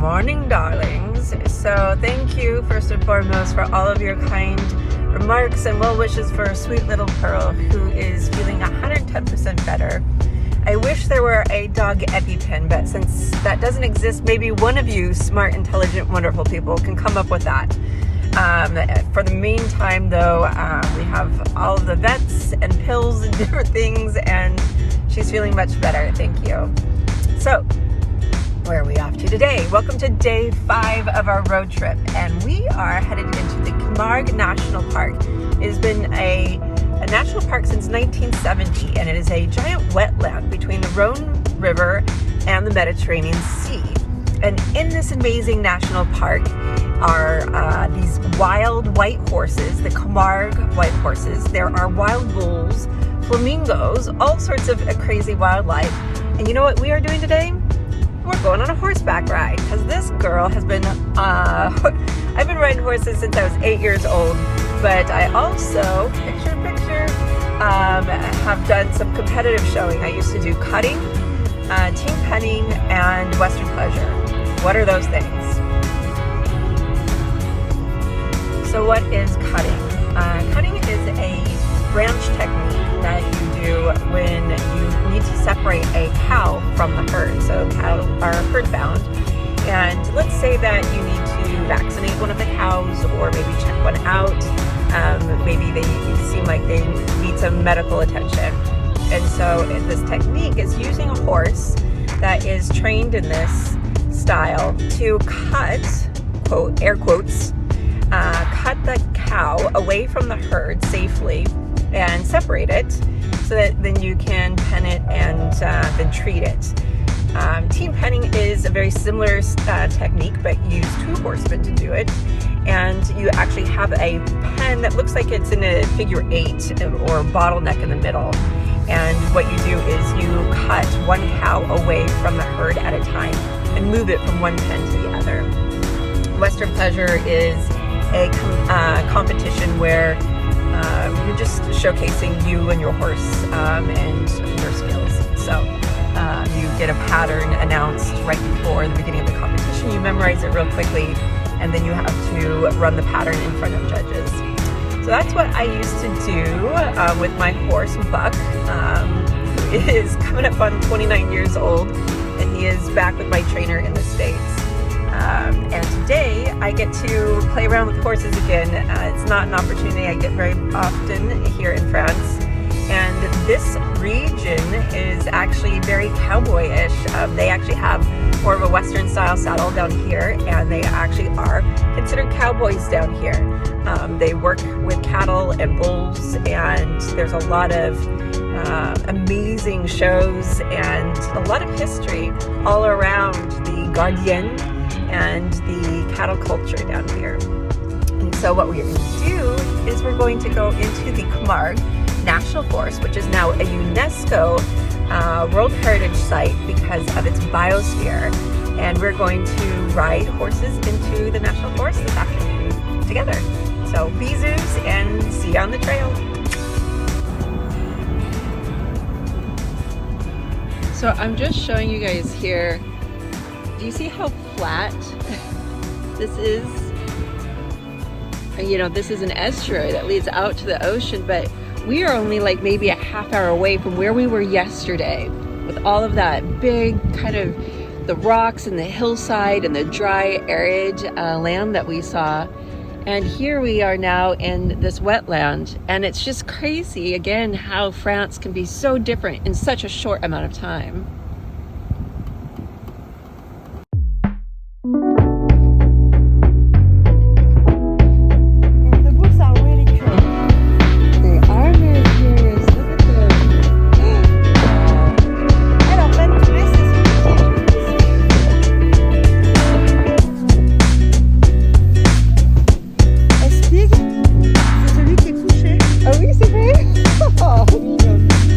morning, darlings. So thank you first and foremost for all of your kind remarks and well wishes for sweet little Pearl, who is feeling 110% better. I wish there were a dog EpiPen, but since that doesn't exist, maybe one of you smart, intelligent, wonderful people can come up with that. For the meantime, though, we have all of the vets and pills and different things, and she's feeling much better. Thank you. So, where are we off to today? Welcome to day 5 of our road trip, and we are headed into the Camargue National Park. It has been a national park since 1970, and it is a giant wetland between the Rhone River and the Mediterranean Sea. And in this amazing national park are these wild white horses, the Camargue white horses. There are wild bulls, flamingos, all sorts of crazy wildlife. And you know what we are doing today? We're going on a horseback ride, because this girl has been, I've been riding horses since I was 8 years old, but I also, have done some competitive showing. I used to do cutting, team penning, and Western pleasure. What are those things? So what is cutting? Cutting is a branch technique that you do when you need to separate a cow from the herd. So cattle are herd bound, and let's say that you need to vaccinate one of the cows, or maybe check one out. Maybe they seem like they need some medical attention. And so this technique is using a horse that is trained in this style to cut, quote, air quotes, cut the cow away from the herd safely and separate it so that then you can pen it and then treat it. Team penning is a very similar technique, but you use 2 horsemen to do it. And you actually have a pen that looks like it's in a figure 8 or bottleneck in the middle. And what you do is you cut one cow away from the herd at a time and move it from one pen to the other. Western pleasure is a competition where you're just showcasing you and your horse and your skills. So you get a pattern announced right before the beginning of the competition. You memorize it real quickly, and then you have to run the pattern in front of judges. So that's what I used to do with my horse, Buck, who is coming up on 29 years old, and he is back with my trainer in the States. And today I get to play around with horses again. It's not an opportunity I get very often here in France. And this region is actually very cowboy-ish. They actually have more of a Western style saddle down here, and they actually are considered cowboys down here. They work with cattle and bulls, and there's a lot of amazing shows and a lot of history all around the Gardien and the cattle culture down here. And so what we're going to do is we're going to go into the Camargue National Forest, which is now a UNESCO World Heritage Site because of its biosphere. And we're going to ride horses into the National Forest this afternoon together. So Bisous, and see you on the trail. So I'm just showing you guys here. Do you see how flat this is? You know, this is an estuary that leads out to the ocean, but we are only like maybe a half hour away from where we were yesterday, with all of that big kind of the rocks and the hillside and the dry arid land that we saw. And here we are now in this wetland, and it's just crazy again how France can be so different in such a short amount of time.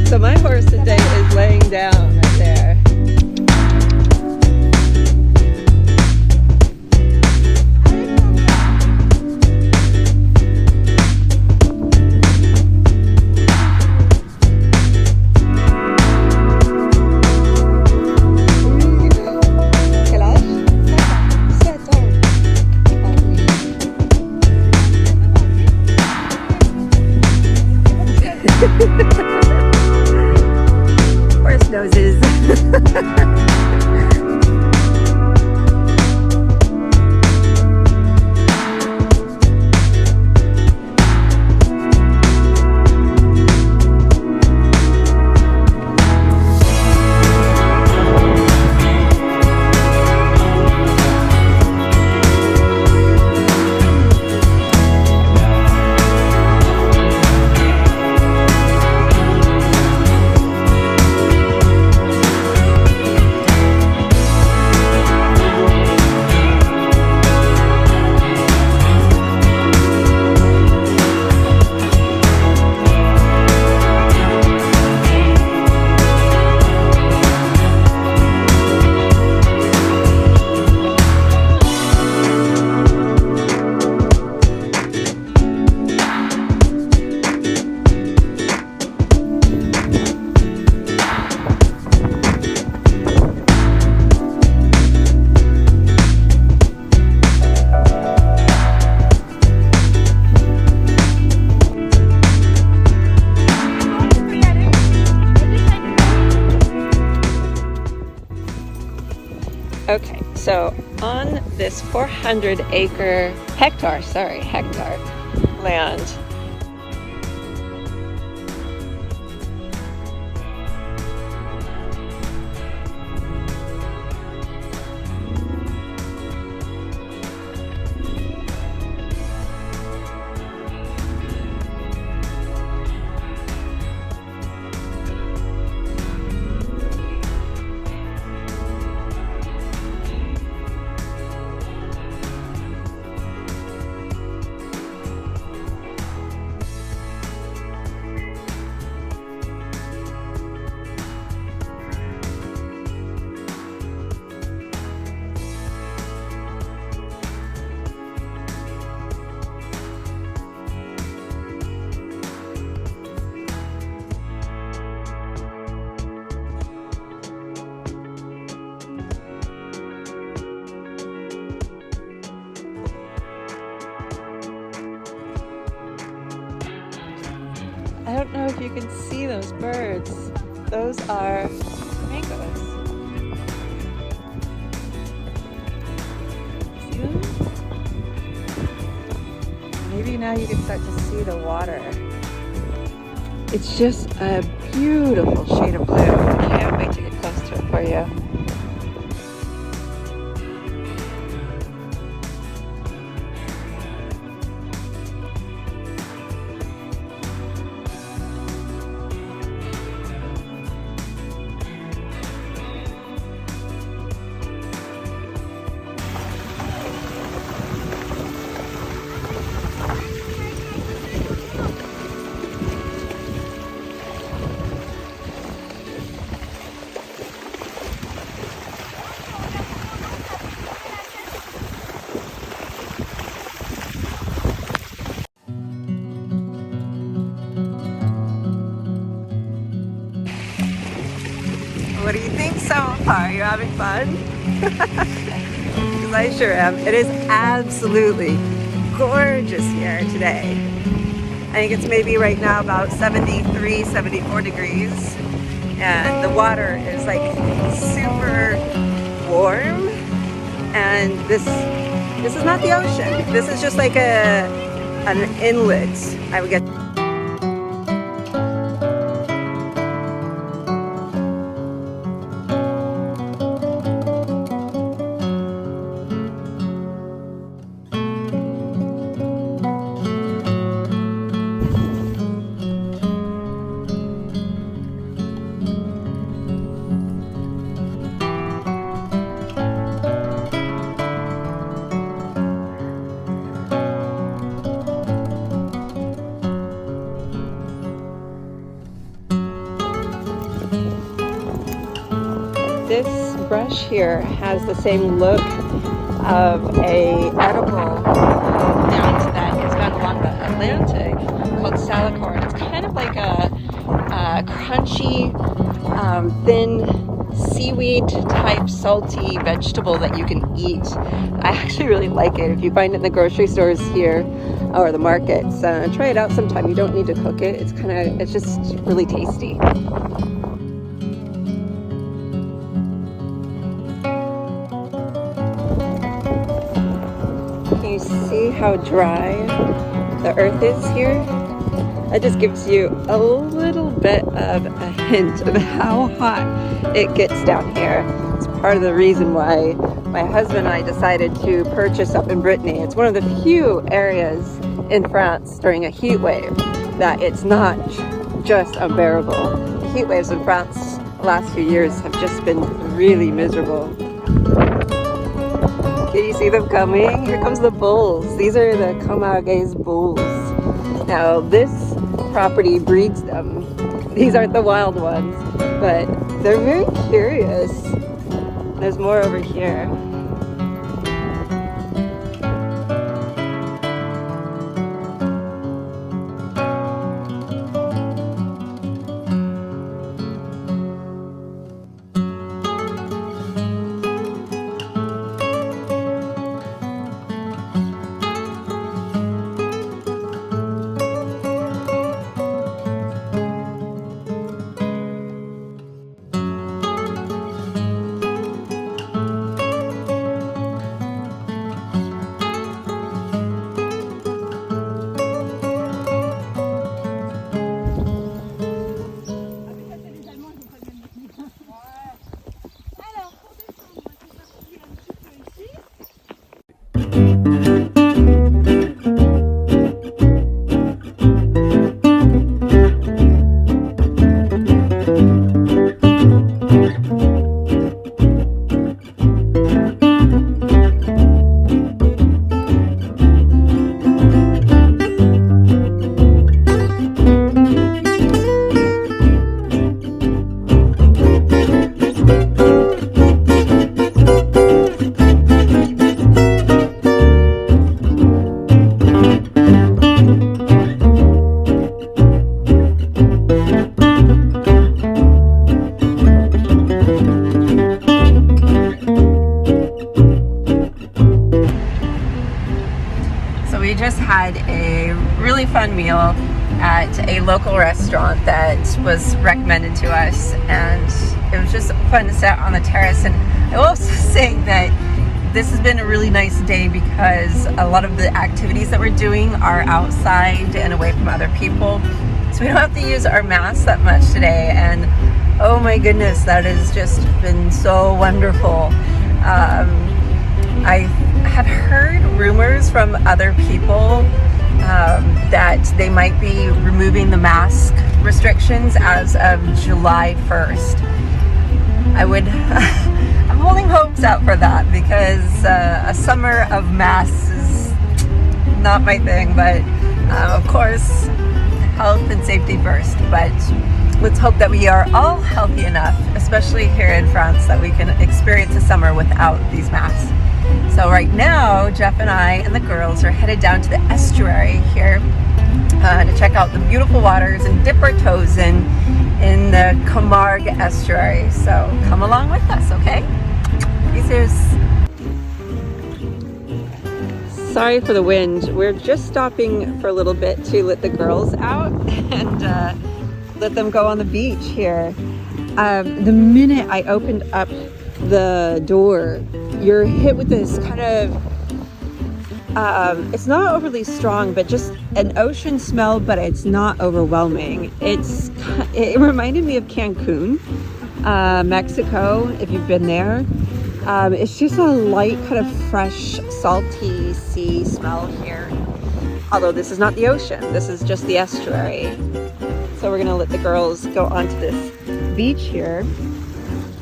So my horse today is laying down right there. Horse noses. Okay, so on this 400 hectare land, I don't know if you can see those birds. Those are flamingos. See them? Maybe now you can start to see the water. It's just a beautiful shade of blue. I can't wait to get close to it for you. What do you think so far? Are you having fun? Because I sure am. It is absolutely gorgeous here today. I think it's maybe right now about 73, 74 degrees. And the water is like super warm. And this is not the ocean. This is just like an inlet, I would get. This brush here has the same look of a edible plant that is found along the Atlantic called salicorn. It's kind of like a crunchy, thin seaweed type salty vegetable that you can eat. I actually really like it. If you find it in the grocery stores here, or the markets. Try it out sometime. You don't need to cook it. It's just really tasty. Can you see how dry the earth is here? That just gives you a little bit of a hint of how hot it gets down here. It's part of the reason why my husband and I decided to purchase up in Brittany. It's one of the few areas in France during a heat wave that it's not just unbearable. The heat waves in France the last few years have just been really miserable. Can you see them coming? Here comes the bulls. These are the Camargue's bulls. Now this property breeds them. These aren't the wild ones, but they're very curious. There's more over here. Had a really fun meal at a local restaurant that was recommended to us, and it was just fun to sit on the terrace. And I will also say that this has been a really nice day because a lot of the activities that we're doing are outside and away from other people, so we don't have to use our masks that much today. And oh my goodness, that has just been so wonderful. I have heard rumors from other people that they might be removing the mask restrictions as of July 1st. I'm holding hopes out for that because a summer of masks is not my thing, but of course, health and safety first. But let's hope that we are all healthy enough, especially here in France, that we can experience a summer without these masks. So right now, Jeff and I and the girls are headed down to the estuary here to check out the beautiful waters and dip our toes in the Camargue estuary. So come along with us, okay? Bisous. Sorry for the wind. We're just stopping for a little bit to let the girls out and let them go on the beach here. The minute I opened up the door, you're hit with this kind of it's not overly strong, but just an ocean smell, but it's not overwhelming. It reminded me of Cancun, Mexico, if you've been there. It's just a light kind of fresh salty sea smell here, although this is not the ocean, this is just the estuary. So we're gonna let the girls go onto this beach here.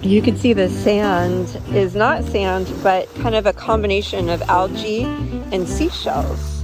You can see the sand is not sand, but kind of a combination of algae and seashells.